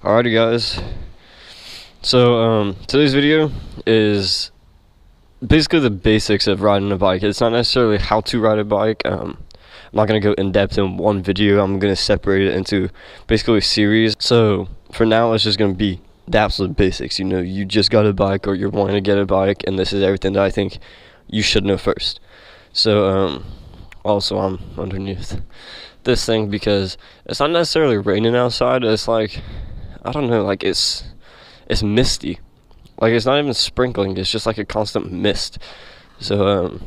Alrighty guys, so today's video is basically the basics of riding a bike. It's not necessarily how to ride a bike. I'm not going to go in depth in one video. I'm going to separate it into basically a series. So for now it's just going to be the absolute basics. You just got a bike or you're wanting to get a bike, and this is everything that I think you should know first. So also I'm underneath this thing because it's not necessarily raining outside. It's like, I don't know, like it's misty. Like it's not even sprinkling, it's just like a constant mist. So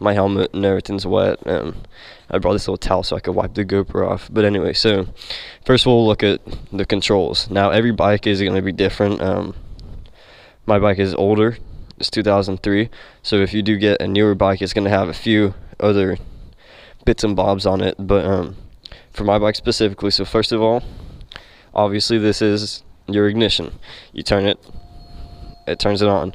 my helmet and everything's wet, and I brought this little towel so I could wipe the GoPro off. But anyway, so first we'll look at the controls. Now every bike is going to be different. My bike is older, it's 2003, so if you do get a newer bike, it's going to have a few other bits and bobs on it. But for my bike specifically, so first of all, obviously this is your ignition. You turn it, it turns it on.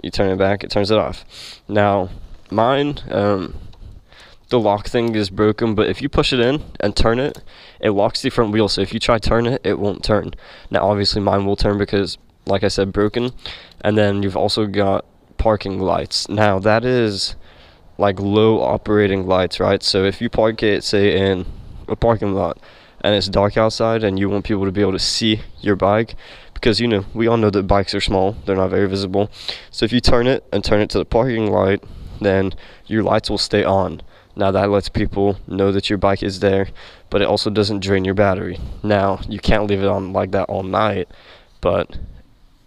You turn it back, it turns it off. Now mine, the lock thing is broken, but if you push it in and turn it, it locks the front wheel. So if you try turn it, it won't turn. Now obviously mine will turn because, like I said, broken. And then you've also got parking lights. Now that is like low operating lights, right? So if you park it, say, in a parking lot and it's dark outside and you want people to be able to see your bike, because we all know that bikes are small, they're not very visible. So if you turn it and turn it to the parking light, then your lights will stay on. Now that lets people know that your bike is there, but it also doesn't drain your battery. Now you can't leave it on like that all night, but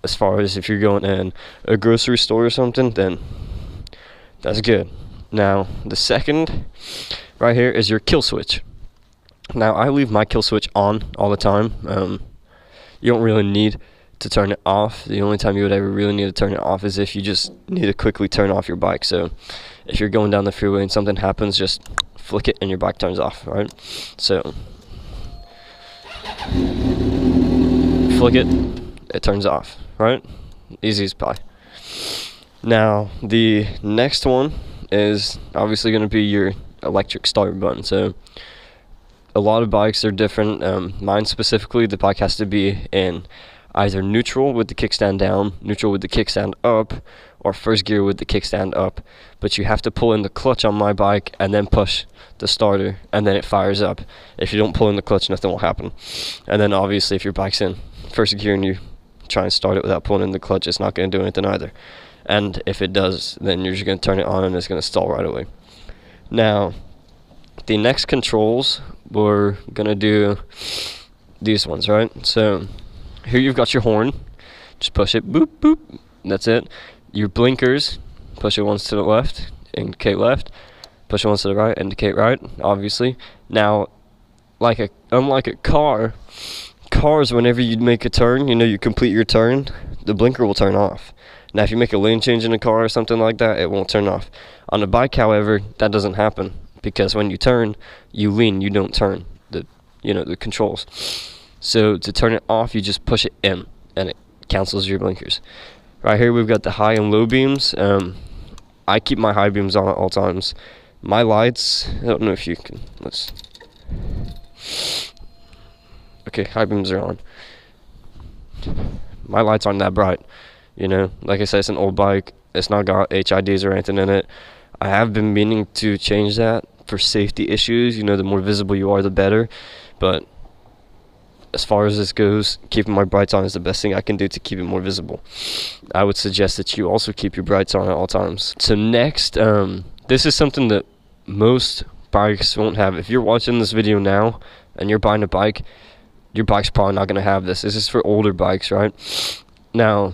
as far as if you're going in a grocery store or something, then that's good. Now the second right here is your kill switch. Now I leave my kill switch on all the time. You don't really need to turn it off. The only time you would ever really need to turn it off is if you just need to quickly turn off your bike. So if you're going down the freeway and something happens, just flick it and your bike turns off, right? So flick it, it turns off, right? Easy as pie. Now the next one is obviously going to be your electric start button. So a lot of bikes are different. Mine specifically, the bike has to be in either neutral with the kickstand down, neutral with the kickstand up, or first gear with the kickstand up. But you have to pull in the clutch on my bike and then push the starter, and then it fires up. If you don't pull in the clutch, nothing will happen. And then obviously if your bike's in first gear and you try and start it without pulling in the clutch, it's not going to do anything either. And if it does, then you're just going to turn it on and it's going to stall right away. Now the next controls, we're gonna do these ones, right? So here you've got your horn, just push it, boop boop, that's it. Your blinkers, push it once to the left, indicate left, push it once to the right, indicate right, obviously. Now unlike a car, cars, whenever you make a turn, you complete your turn, the blinker will turn off. Now if you make a lane change in a car or something like that, it won't turn off. On a bike, however, that doesn't happen, because when you turn, you lean, you don't turn the controls. So to turn it off, you just push it in and it cancels your blinkers. Right here we've got the high and low beams. I keep my high beams on at all times. My lights, I don't know if you can, okay, high beams are on. My lights aren't that bright, like I said, it's an old bike, it's not got HIDs or anything in it. I have been meaning to change that for safety issues. The more visible you are, the better. But as far as this goes, keeping my brights on is the best thing I can do to keep it more visible. I would suggest that you also keep your brights on at all times. So next, this is something that most bikes won't have. If you're watching this video now and you're buying a bike, your bike's probably not going to have this. This is for older bikes, right? Now,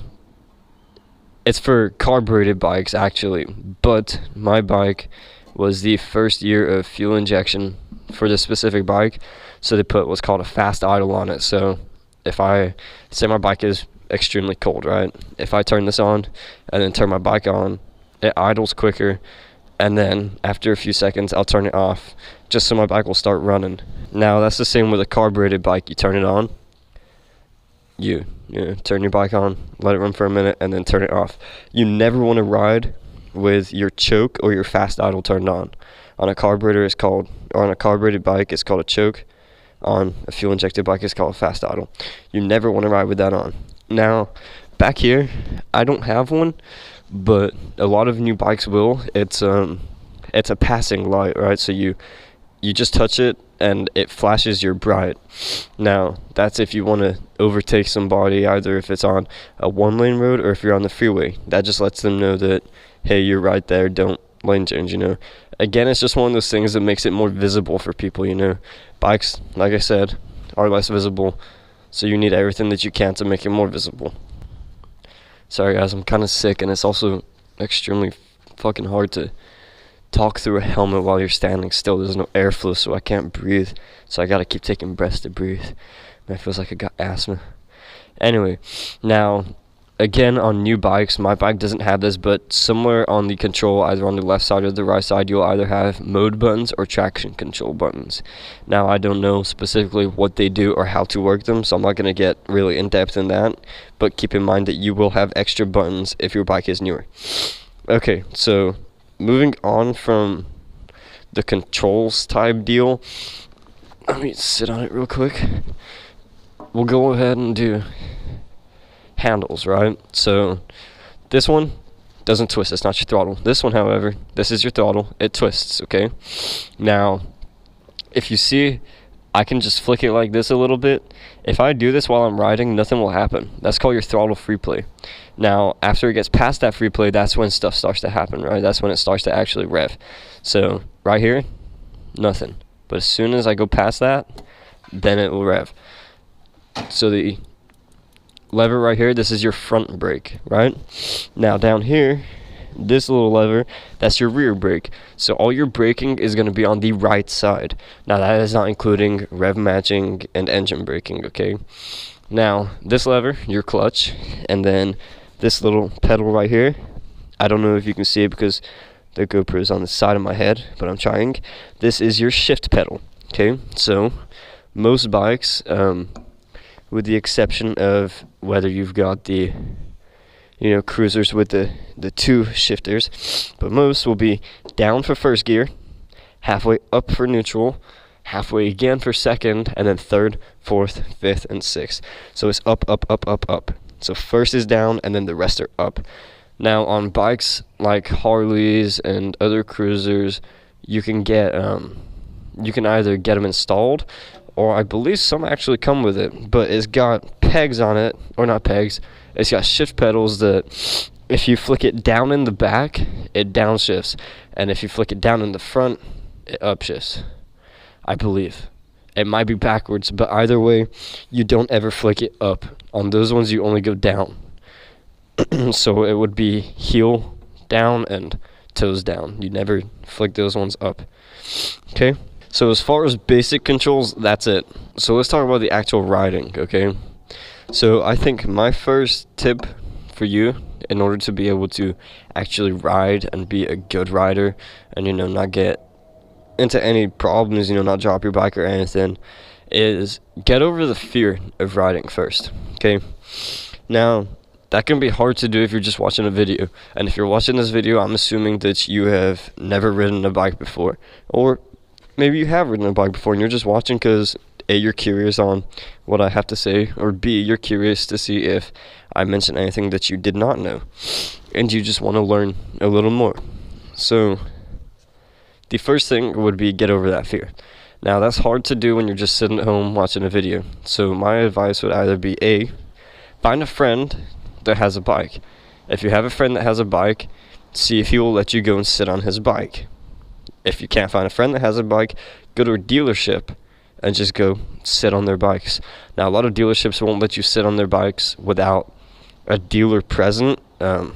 it's for carbureted bikes actually, but my bike was the first year of fuel injection for this specific bike, so they put what's called a fast idle on it. So if I say my bike is extremely cold, right, if I turn this on and then turn my bike on, it idles quicker, and then after a few seconds I'll turn it off just so my bike will start running. Now that's the same with a carbureted bike. You turn it on, you turn your bike on, let it run for a minute, and then turn it off. You never want to ride with your choke or your fast idle turned on. On a carburetor, on a carbureted bike, it's called a choke. on a fuel injected bike is called a fast idle. You never want to ride with that on. Now, back here, I don't have one, but a lot of new bikes will. It's a passing light, right? So you just touch it and it flashes your bright. Now, that's if you want to overtake somebody, either if it's on a one-lane road or if you're on the freeway. That just lets them know that, hey, you're right there, don't lane change, you know. Again, it's just one of those things that makes it more visible for people, you know. Bikes, like I said, are less visible, so you need everything that you can to make it more visible. Sorry guys, I'm kind of sick, and it's also extremely fucking hard to talk through a helmet while you're standing still. There's no airflow, so I can't breathe, so I gotta keep taking breaths to breathe. Man, it feels like I got asthma. Anyway, now again, on new bikes, my bike doesn't have this, but somewhere on the control, either on the left side or the right side, you'll either have mode buttons or traction control buttons. Now, I don't know specifically what they do or how to work them, so I'm not going to get really in-depth in that, but keep in mind that you will have extra buttons if your bike is newer. Okay, so moving on from the controls type deal, let me sit on it real quick. We'll go ahead and do handles, right? So this one doesn't twist, it's not your throttle. This one, however, this is your throttle, it twists, okay? Now, if you see, I can just flick it like this a little bit. If I do this while I'm riding, nothing will happen. That's called your throttle free play. Now, after it gets past that free play, that's when stuff starts to happen, right? That's when it starts to actually rev. So right here, nothing. But as soon as I go past that, then it will rev. So the lever right here, this is your front brake, right? Now down here, this little lever, that's your rear brake. So all your braking is going to be on the right side. Now that is not including rev matching and engine braking, okay? Now this lever, your clutch, and then this little pedal right here, I don't know if you can see it because the GoPro is on the side of my head, but I'm trying. This is your shift pedal, okay? So most bikes, with the exception of whether you've got the, you know, cruisers with the two shifters, but most will be down for first gear, halfway up for neutral, halfway again for second, and then third, fourth, fifth, and sixth. So it's up, up, up, up, up. So first is down, and then the rest are up. Now on bikes like Harleys and other cruisers, you can get you can either get them installed, or I believe some actually come with it, but it's got pegs on it, or not pegs, it's got shift pedals that if you flick it down in the back, it downshifts, and if you flick it down in the front, it upshifts, I believe. It might be backwards, but either way, you don't ever flick it up. On those ones, you only go down. So it would be heel down and toes down. You never flick those ones up. Okay? So as far as basic controls, that's it. So let's talk about the actual riding, okay? So I think my first tip for you, in order to be able to actually ride and be a good rider and, you know, not get into any problems, you know, not drop your bike or anything, is get over the fear of riding first, okay? Now, that can be hard to do if you're just watching a video. And if you're watching this video, I'm assuming that you have never ridden a bike before. Or maybe you have ridden a bike before and you're just watching because A, you're curious on what I have to say, or B, you're curious to see if I mention anything that you did not know, and you just want to learn a little more. So the first thing would be get over that fear. Now that's hard to do when you're just sitting at home watching a video. So my advice would either be A, find a friend that has a bike. If you have a friend that has a bike, see if he will let you go and sit on his bike. If you can't find a friend that has a bike, go to a dealership and just go sit on their bikes. Now, a lot of dealerships won't let you sit on their bikes without a dealer present. So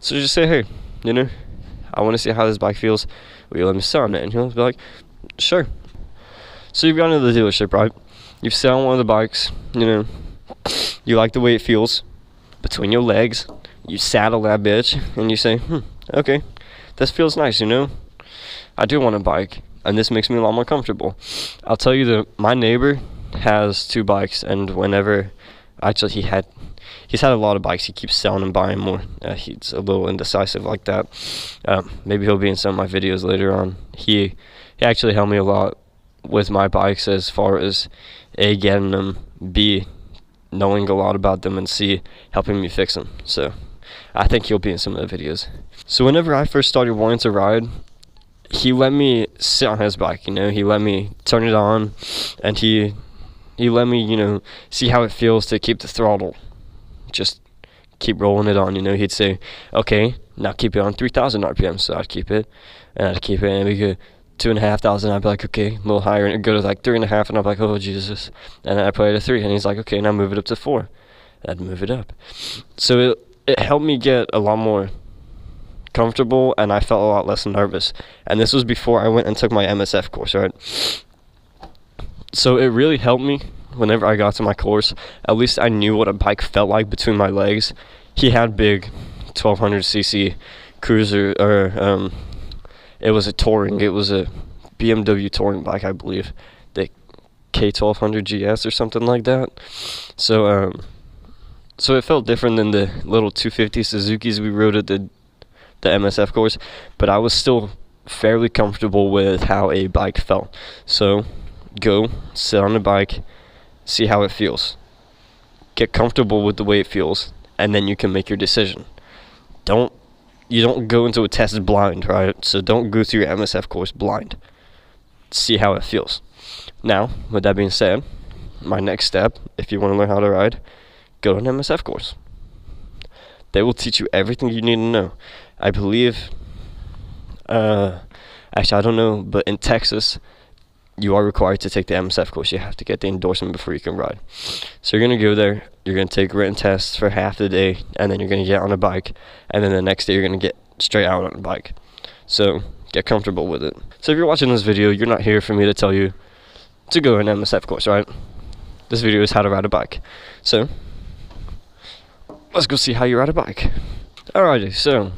just say, hey, you know, I want to see how this bike feels. Will you let me sit on it? And he'll be like, sure. So you've gone to the dealership, right? You've sat on one of the bikes, you know, you like the way it feels between your legs. You saddle that bitch and you say, okay, this feels nice, you know. I do want a bike, and this makes me a lot more comfortable. I'll tell you that my neighbor has 2 bikes, and whenever, actually he's had a lot of bikes. He keeps selling and buying more. He's a little indecisive like that. Maybe he'll be in some of my videos later on. He actually helped me a lot with my bikes as far as A, getting them, B, knowing a lot about them, and C, helping me fix them. So I think he'll be in some of the videos. So whenever I first started wanting to ride, he let me sit on his bike, he let me turn it on, and he let me, see how it feels to keep the throttle. Just keep rolling it on, he'd say, okay, now keep it on 3,000 RPM, so I'd keep it, and we go 2,500, I'd be like, okay, a little higher, and it'd go to like 3.5, and I'd be like, oh Jesus, and then I'd play it at 3, and he's like, okay, now move it up to 4, I'd move it up. So it helped me get a lot more comfortable, and I felt a lot less nervous. And this was before I went and took my MSF course, right? So it really helped me whenever I got to my course. At least I knew what a bike felt like between my legs. He had big 1200cc cruiser, or it was a touring, it was a BMW touring bike, I believe, the K1200 GS or something like that. So so it felt different than the little 250 Suzukis we rode at the MSF course, but I was still fairly comfortable with how a bike felt. So go sit on the bike, see how it feels, get comfortable with the way it feels, and then you can make your decision. You don't go into a test blind, right? So don't go through your MSF course blind. See how it feels. Now, with that being said, my next step, if you want to learn how to ride, go to an MSF course. They will teach you everything you need to know. I believe, actually I don't know, but in Texas, you are required to take the MSF course. You have to get the endorsement before you can ride. So you're going to go there, you're going to take written tests for half the day, and then you're going to get on a bike, and then the next day you're going to get straight out on a bike. So get comfortable with it. So if you're watching this video, you're not here for me to tell you to go an MSF course, right? This video is how to ride a bike. So let's go see how you ride a bike. Alrighty, so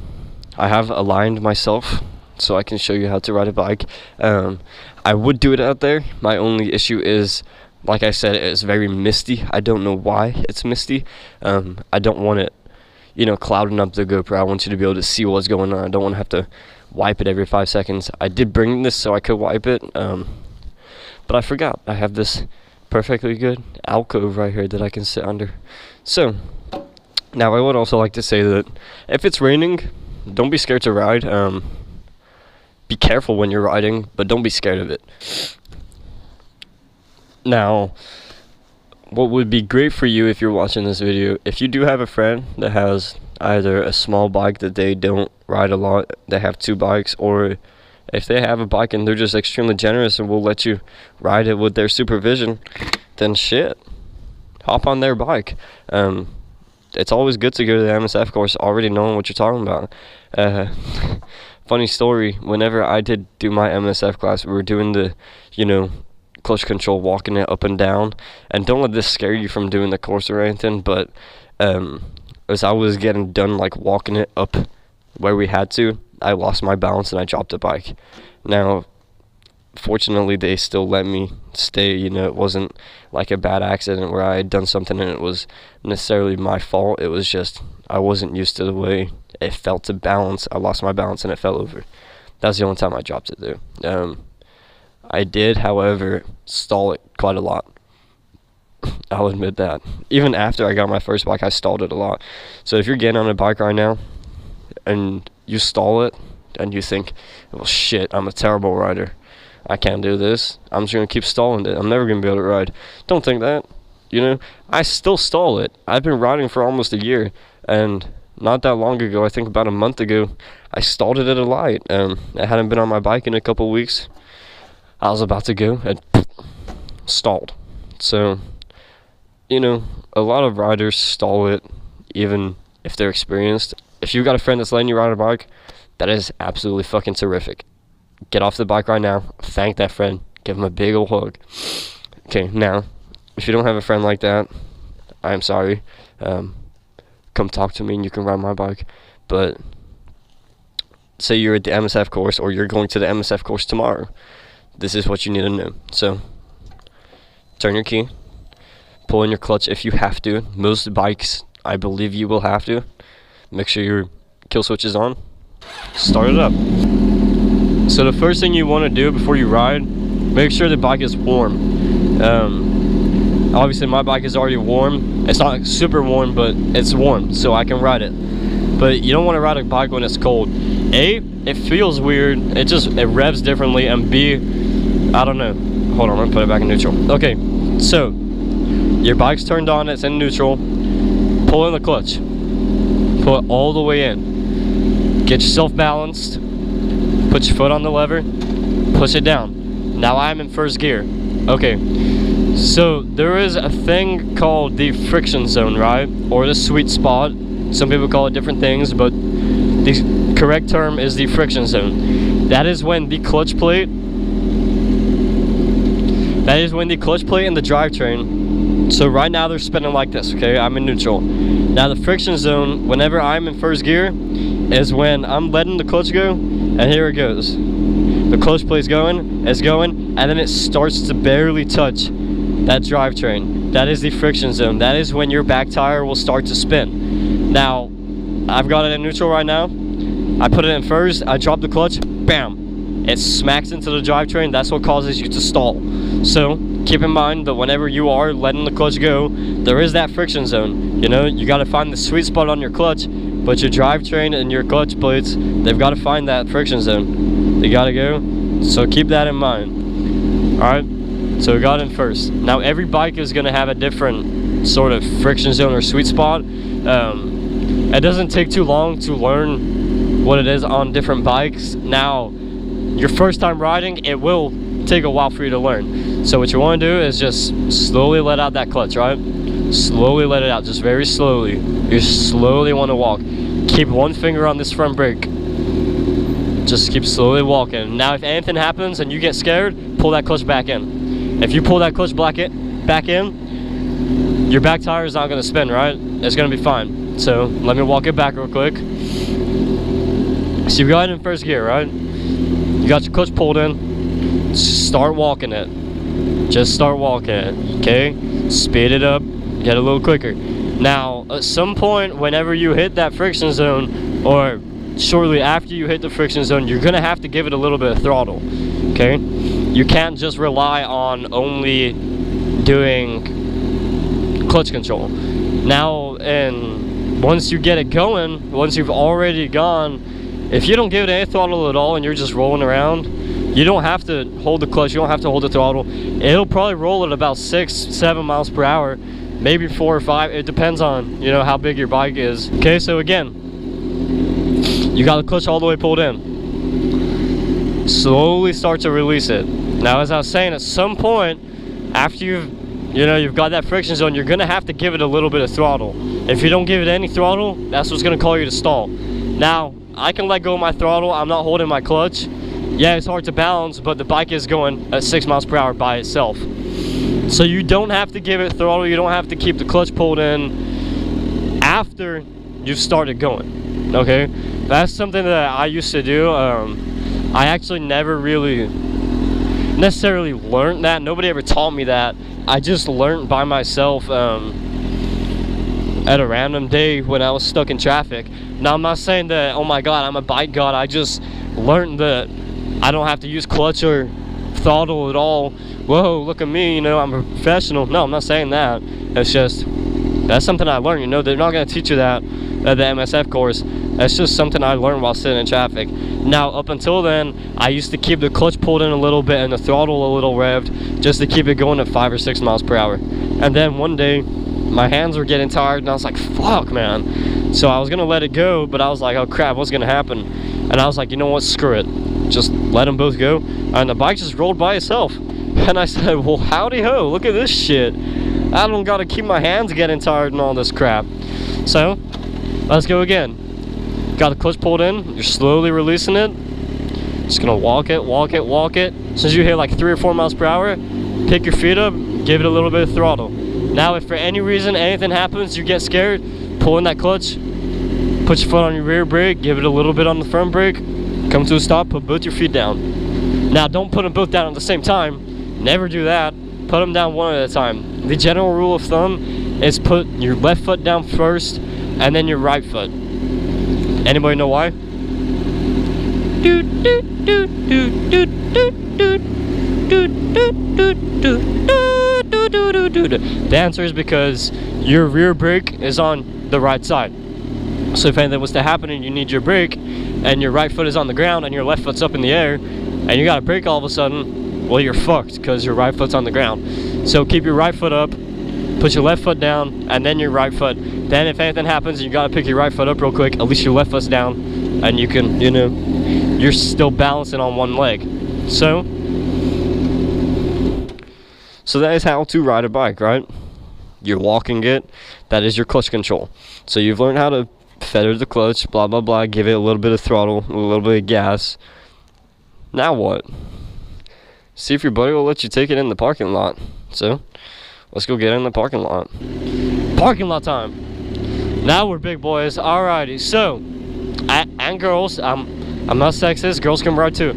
I have aligned myself so I can show you how to ride a bike. I would do it out there. My only issue is, like I said, it's very misty. I don't know why it's misty. I don't want it, clouding up the GoPro. I want you to be able to see what's going on. I don't want to have to wipe it every 5 seconds. I did bring this so I could wipe it, but I forgot. I have this perfectly good alcove right here that I can sit under. So now I would also like to say that if it's raining, don't be scared to ride. Be careful when you're riding, but don't be scared of it. Now, what would be great for you if you're watching this video, if you do have a friend that has either a small bike that they don't ride a lot, they have 2 bikes, or if they have a bike and they're just extremely generous and will let you ride it with their supervision, then shit, hop on their bike. It's always good to go to the MSF course already knowing what you're talking about. Funny story, whenever I did do my MSF class, we were doing the, clutch control, walking it up and down. And don't let this scare you from doing the course or anything, but as I was getting done, like, walking it up where we had to, I lost my balance and I dropped the bike. Now, fortunately, they still let me stay. It wasn't like a bad accident where I had done something and it was necessarily my fault. It was just I wasn't used to the way it felt to balance. I lost my balance and it fell over. That's the only time I dropped it there. I did, however, stall it quite a lot. I'll admit that. Even after I got my first bike, I stalled it a lot. So if you're getting on a bike right now and you stall it and you think, well, shit, I'm a terrible rider, I can't do this, I'm just going to keep stalling it, I'm never going to be able to ride. Don't think that. I still stall it. I've been riding for almost a year, and not that long ago, I think about a month ago, I stalled it at a light. I hadn't been on my bike in a couple weeks. I was about to go and stalled. So, a lot of riders stall it even if they're experienced. If you've got a friend that's letting you ride a bike, that is absolutely fucking terrific. Get off the bike right now, thank that friend, give him a big old hug. Okay, now, if you don't have a friend like that, I'm sorry. Come talk to me and you can ride my bike. But say you're at the MSF course, or you're going to the MSF course tomorrow, this is what you need to know. So turn your key, pull in your clutch if you have to. Most bikes, I believe you will have to. Make sure your kill switch is on. Start it up. So the first thing you want to do before you ride make sure the bike is warm. Obviously my bike is already warm. It's not super warm, but it's warm, so I can ride it. But you don't want to ride a bike when it's cold. A, it feels weird. It revs differently. And B, I don't know. Hold on, I'm gonna put it back in neutral. Okay, so your bike's turned on, it's in neutral. Pull in the clutch. Pull it all the way in. Get yourself balanced. Put your foot on the lever. Push it down. Now I'm in first gear. Okay, so there is a thing called the friction zone, right? Or the sweet spot. Some people call it different things, but the correct term is the friction zone. That is when the clutch plate and the drivetrain, so right now they're spinning like this, okay? I'm in neutral. Now the friction zone, whenever I'm in first gear, is when I'm letting the clutch go, and here it goes. The clutch plate's going, it's going, and then it starts to barely touch that drivetrain. That is the friction zone. That is when your back tire will start to spin. Now, I've got it in neutral right now. I put it in first, I drop the clutch, bam! It smacks into the drivetrain. That's what causes you to stall. So, keep in mind that whenever you are letting the clutch go, there is that friction zone. You know, you gotta find the sweet spot on your clutch, but your drivetrain and your clutch plates, they've gotta find that friction zone. They gotta go, so keep that in mind. Alright, so we got in first. Now, every bike is gonna have a different sort of friction zone or sweet spot. It doesn't take too long to learn what it is on different bikes. Now, your first time riding, it will take a while for you to learn. So what you want to do is just slowly let out that clutch, right? Slowly let it out, just very slowly. You slowly want to walk. Keep one finger on this front brake. Just keep slowly walking. Now if anything happens and you get scared, pull that clutch back in. If you pull that clutch back in, your back tire is not going to spin, right? It's going to be fine. So let me walk it back real quick. So you got it in first gear, right? You got your clutch pulled in. Just start walking it. Just start walking it, okay? Speed it up, get a little quicker. Now, at some point, whenever you hit that friction zone, or shortly after you hit the friction zone, you're gonna have to give it a little bit of throttle, okay? You can't just rely on only doing clutch control. Now, and once you get it going, once you've already gone, if you don't give it any throttle at all and you're just rolling around, you don't have to hold the clutch, you don't have to hold the throttle. It'll probably roll at about 6-7 miles per hour, maybe 4 or 5. It depends on, you know, how big your bike is. Okay, so again, you got the clutch all the way pulled in. Slowly start to release it. Now, as I was saying, at some point, after you've got that friction zone, you're gonna have to give it a little bit of throttle. If you don't give it any throttle, that's what's gonna call you to stall. Now, I can let go of my throttle, I'm not holding my clutch. Yeah, it's hard to balance, but the bike is going at 6 miles per hour by itself. So you don't have to give it throttle, you don't have to keep the clutch pulled in after you've started going, okay? That's something that I used to do. I actually never really necessarily learned that. Nobody ever taught me that. I just learned by myself at a random day when I was stuck in traffic. Now, I'm not saying that, oh my god, I'm a bike god. I just learned that I don't have to use clutch or throttle at all. Whoa, look at me, you know, I'm a professional. No, I'm not saying that. It's just, that's something I learned, you know. They're not going to teach you that at the MSF course. That's just something I learned while sitting in traffic. Now, up until then, I used to keep the clutch pulled in a little bit and the throttle a little revved just to keep it going at 5 or 6 miles per hour. And then one day, my hands were getting tired and I was like, fuck, man. So I was going to let it go, but I was like, oh crap, what's going to happen? And I was like, you know what, screw it. Just let them both go. And the bike just rolled by itself. And I said, well, howdy ho, look at this shit. I don't got to keep my hands getting tired and all this crap. So, let's go again. Got the clutch pulled in, you're slowly releasing it. Just gonna walk it, walk it, walk it. Since you hit like 3 or 4 miles per hour, pick your feet up, give it a little bit of throttle. Now, if for any reason anything happens, you get scared, pull in that clutch, put your foot on your rear brake, give it a little bit on the front brake, come to a stop, put both your feet down. Now, don't put them both down at the same time. Never do that. Put them down one at a time. The general rule of thumb is put your left foot down first and then your right foot. Anybody know why? The answer is because your rear brake is on the right side. So if anything was to happen and you need your brake, and your right foot is on the ground and your left foot's up in the air, and you got a brake all of a sudden, well, you're fucked because your right foot's on the ground. So keep your right foot up, put your left foot down, and then your right foot. Then if anything happens, you gotta pick your right foot up real quick. At least your left foot's down, and you can, you know, you're still balancing on one leg. So that is how to ride a bike, right? You're walking it. That is your clutch control. So you've learned how to feather the clutch, blah blah blah, give it a little bit of throttle, a little bit of gas. Now what? See if your buddy will let you take it in the parking lot. So let's go get in the parking lot. Parking lot time. Now we're big boys. Alrighty, so and girls, I'm not sexist, girls can ride too.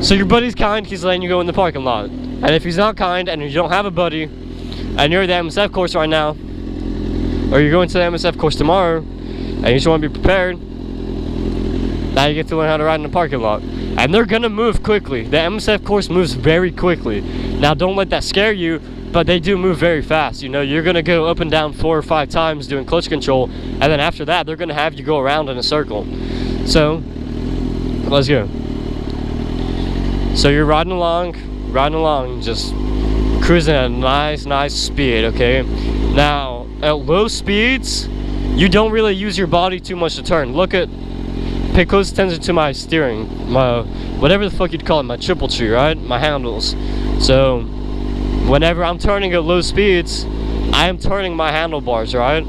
So your buddy's kind, he's letting you go in the parking lot. And if he's not kind and you don't have a buddy and you're at the MSF course right now, or you're going to the MSF course tomorrow and you just want to be prepared, now you get to learn how to ride in the parking lot. And they're gonna move quickly. The MSF course moves very quickly. Now don't let that scare you, but they do move very fast. You know, you're gonna go up and down 4 or 5 times doing clutch control, and then after that they're gonna have you go around in a circle. So let's go. So you're riding along, just cruising at a nice speed, okay? Now at low speeds, you don't really use your body too much to turn. Pay close attention to my steering, my whatever the fuck you'd call it, my triple tree, right? My handles. So whenever I'm turning at low speeds, I am turning my handlebars, right?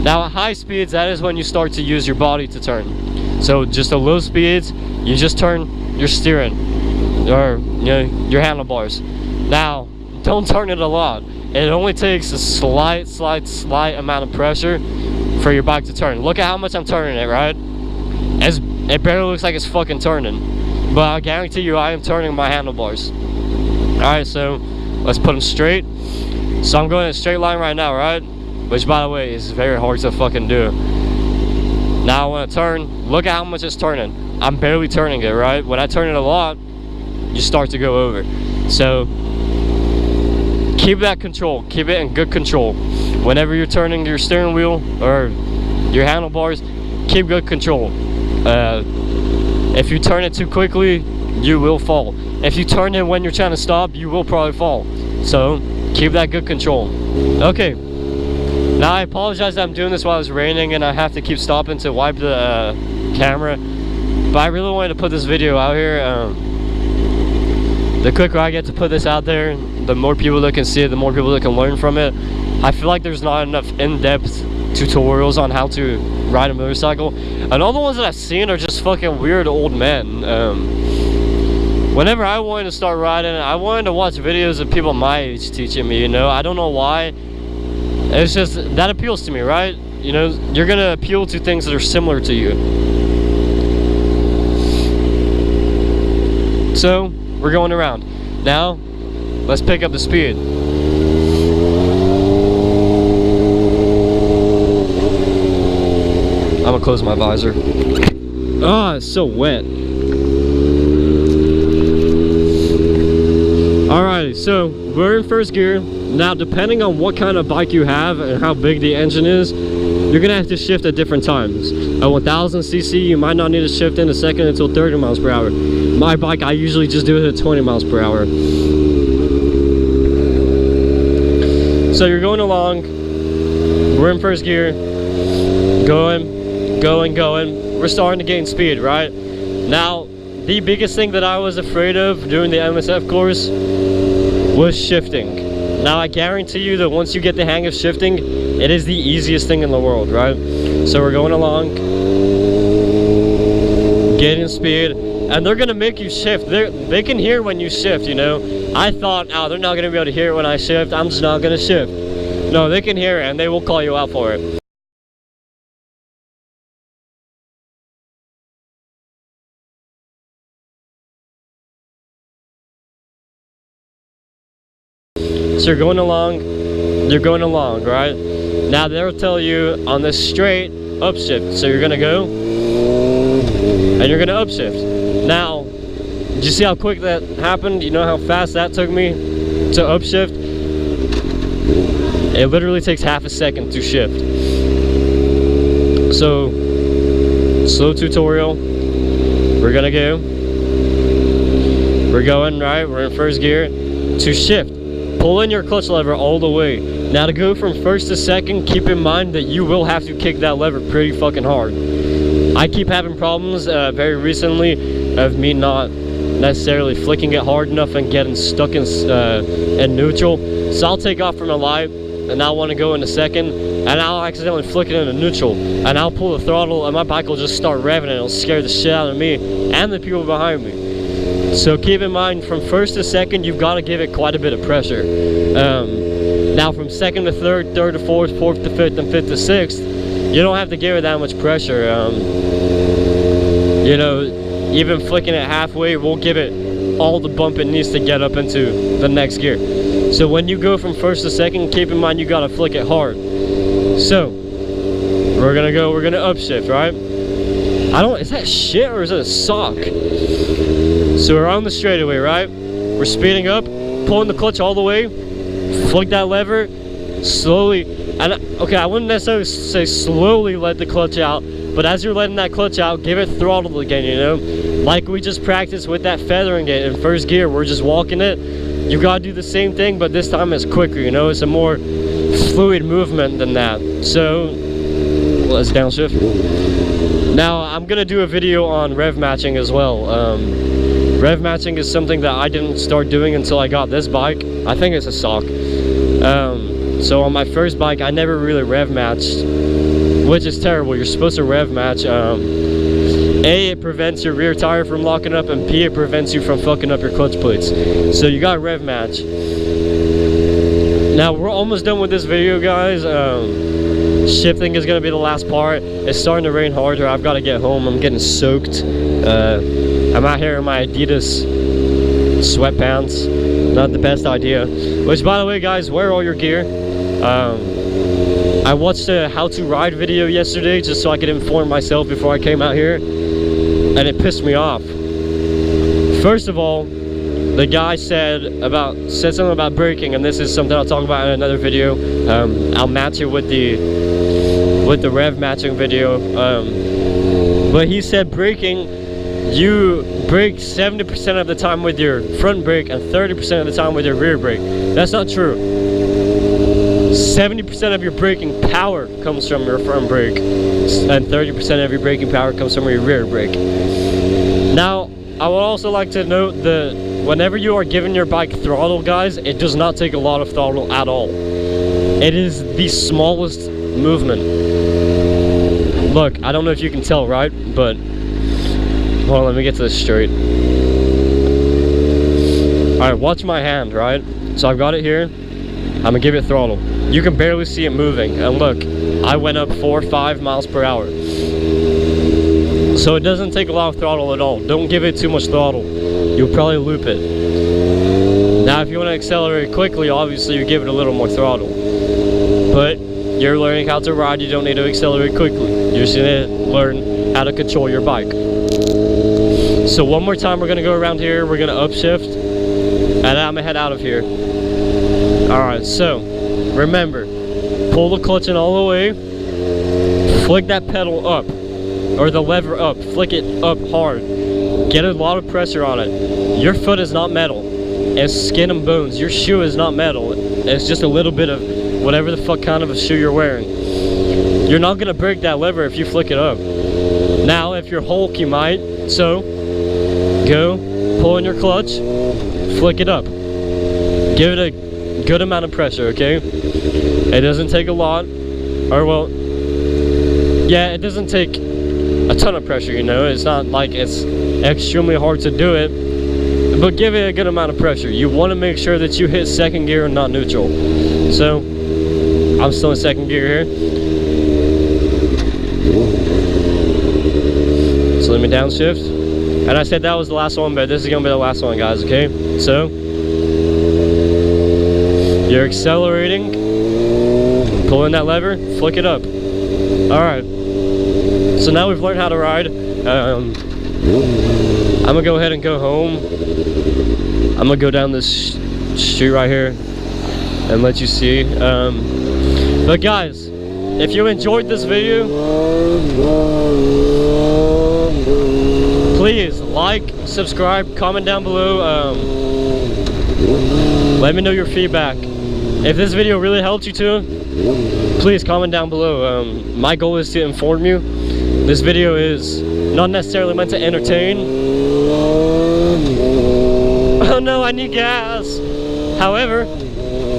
Now at high speeds, that is when you start to use your body to turn. So just at low speeds, you just turn your steering, or you know, your handlebars. Now don't turn it a lot. It only takes a slight amount of pressure for your bike to turn. Look at how much I'm turning it, right? It barely looks like it's fucking turning, but I guarantee you I am turning my handlebars. Alright, so let's put them straight. So I'm going in a straight line right now, right? Which, by the way, is very hard to fucking do. Now I want to turn. Look at how much it's turning. I'm barely turning it, right? When I turn it a lot, you start to go over. So keep that control. Keep it in good control. Whenever you're turning your steering wheel or your handlebars, keep good control. If you turn it too quickly, you will fall. If you turn it when you're trying to stop, you will probably fall. So keep that good control. Okay, now I apologize that I'm doing this while it's raining and I have to keep stopping to wipe the camera, but I really wanted to put this video out here. The quicker I get to put this out there, the more people that can see it, the more people that can learn from it. I feel like there's not enough in-depth tutorials on how to ride a motorcycle, and all the ones that I've seen are just fucking weird old men. Whenever I wanted to start riding, I wanted to watch videos of people my age teaching me, you know. I don't know why. It's just, that appeals to me, right? You know, you're gonna appeal to things that are similar to you. So we're going around. Now let's pick up the speed. I'm gonna close my visor. Ah, it's so wet. Alrighty, so we're in first gear. Now, depending on what kind of bike you have and how big the engine is, you're gonna have to shift at different times. At 1000cc, you might not need to shift in a second until 30 miles per hour. My bike, I usually just do it at 20 miles per hour. So you're going along, we're in first gear, going. We're starting to gain speed, right? Now, the biggest thing that I was afraid of doing the MSF course was shifting. Now, I guarantee you that once you get the hang of shifting, it is the easiest thing in the world, right? So we're going along, getting speed, and they're gonna make you shift. They can hear when you shift, you know? I thought, oh, they're not gonna be able to hear it when I shift, I'm just not gonna shift. No, they can hear it, and they will call you out for it. So you're going along, right? Now they'll tell you on this straight, upshift. So you're gonna go, and you're gonna upshift. Now, Did you see how quick that happened? You know how fast that took me to upshift? It literally takes half a second to shift. So, slow tutorial. We're gonna go. We're going, right? We're in first gear. To shift, pull in your clutch lever all the way. Now to go from first to second, keep in mind that you will have to kick that lever pretty fucking hard. I keep having problems very recently of me not necessarily flicking it hard enough and getting stuck in neutral. So I'll take off from a light and I'll want to go into second and I'll accidentally flick it into neutral and I'll pull the throttle and my bike will just start revving and it'll scare the shit out of me and the people behind me. So keep in mind, from first to second, you've got to give it quite a bit of pressure. Now from second to third, third to fourth, fourth to fifth, and fifth to sixth, you don't have to give it that much pressure. You know, even flicking it halfway will give it all the bump it needs to get up into the next gear. So when you go from first to second, keep in mind you got to flick it hard. So we're gonna upshift, right? Is that shit or is it a sock? So we're on the straightaway, right? We're speeding up, pulling the clutch all the way, flick that lever, slowly, and okay, I wouldn't necessarily say slowly let the clutch out, but as you're letting that clutch out, give it throttle again, you know? Like we just practiced with that feathering it in first gear, we're just walking it. You gotta do the same thing, but this time it's quicker, you know? It's a more fluid movement than that. So, let's downshift. Now, I'm gonna do a video on rev matching as well. Rev matching is something that I didn't start doing until I got this bike. I think it's a sock. So on my first bike, I never really rev matched, which is terrible. You're supposed to rev match. A, it prevents your rear tire from locking up, and B, it prevents you from fucking up your clutch plates. So you got rev match. Now we're almost done with this video, guys. Shifting is gonna be the last part. It's starting to rain harder. I've got to get home. I'm getting soaked. I'm out here in my Adidas sweatpants. Not the best idea. Which, by the way, guys, wear all your gear. I watched a how to ride video yesterday just so I could inform myself before I came out here, and it pissed me off. First of all, the guy said something about braking, and this is something I'll talk about in another video. I'll match it with the rev matching video. But he said braking, you brake 70% of the time with your front brake and 30% of the time with your rear brake. That's not true. 70% of your braking power comes from your front brake, and 30% of your braking power comes from your rear brake. Now, I would also like to note that whenever you are giving your bike throttle, guys, it does not take a lot of throttle at all. It is the smallest movement. Look, I don't know if you can tell, right? But hold on, let me get this straight. Alright, watch my hand, right? So I've got it here. I'm gonna give it throttle. You can barely see it moving. And look, I went up 4 or 5 miles per hour. So it doesn't take a lot of throttle at all. Don't give it too much throttle. You'll probably loop it. Now, if you want to accelerate quickly, obviously you give it a little more throttle. But you're learning how to ride, you don't need to accelerate quickly. You're just gonna learn how to control your bike. So one more time, we're gonna go around here, we're gonna upshift, and I'm gonna head out of here. Alright, so remember, pull the clutch in all the way, flick that pedal up, or the lever up, flick it up hard. Get a lot of pressure on it. Your foot is not metal. It's skin and bones. Your shoe is not metal. It's just a little bit of whatever the fuck kind of a shoe you're wearing. You're not gonna break that lever if you flick it up. Now, if you're Hulk, you might. So, go, pull in your clutch, flick it up. Give it a good amount of pressure, okay? It doesn't take a lot. Or, well, yeah, it doesn't take a ton of pressure, you know? It's not like it's extremely hard to do it, but give it a good amount of pressure. You want to make sure that you hit second gear and not neutral. So I'm still in second gear here, so let me downshift. And I said that was the last one, but this is gonna be the last one, guys. Okay, so you're accelerating, pulling that lever, flick it up. All right, so now we've learned how to ride. I'm gonna go ahead and go home. I'm gonna go down this street right here and let you see. But guys, if you enjoyed this video, please like, subscribe, comment down below. Let me know your feedback. If this video really helped you too, please comment down below. My goal is to inform you. This video is not necessarily meant to entertain. Oh no, I need gas. However,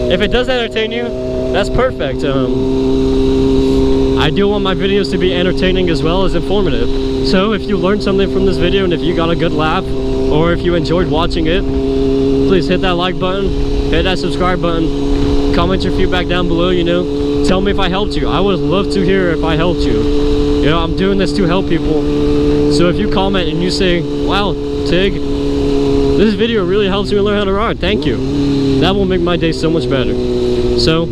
if it does entertain you, that's perfect. I do want my videos to be entertaining as well as informative. So if you learned something from this video and if you got a good laugh, or if you enjoyed watching it, please hit that like button, hit that subscribe button, comment your feedback down below, you know. Tell me if I helped you. I would love to hear if I helped you. You know, I'm doing this to help people. So if you comment and you say, wow, Tig, this video really helps me learn how to ride, thank you. That will make my day so much better. So,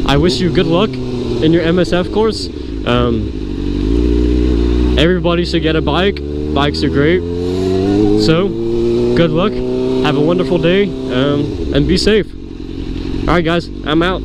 I wish you good luck in your MSF course. Everybody should get a bike. Bikes are great. So, good luck. Have a wonderful day, and be safe. Alright guys, I'm out.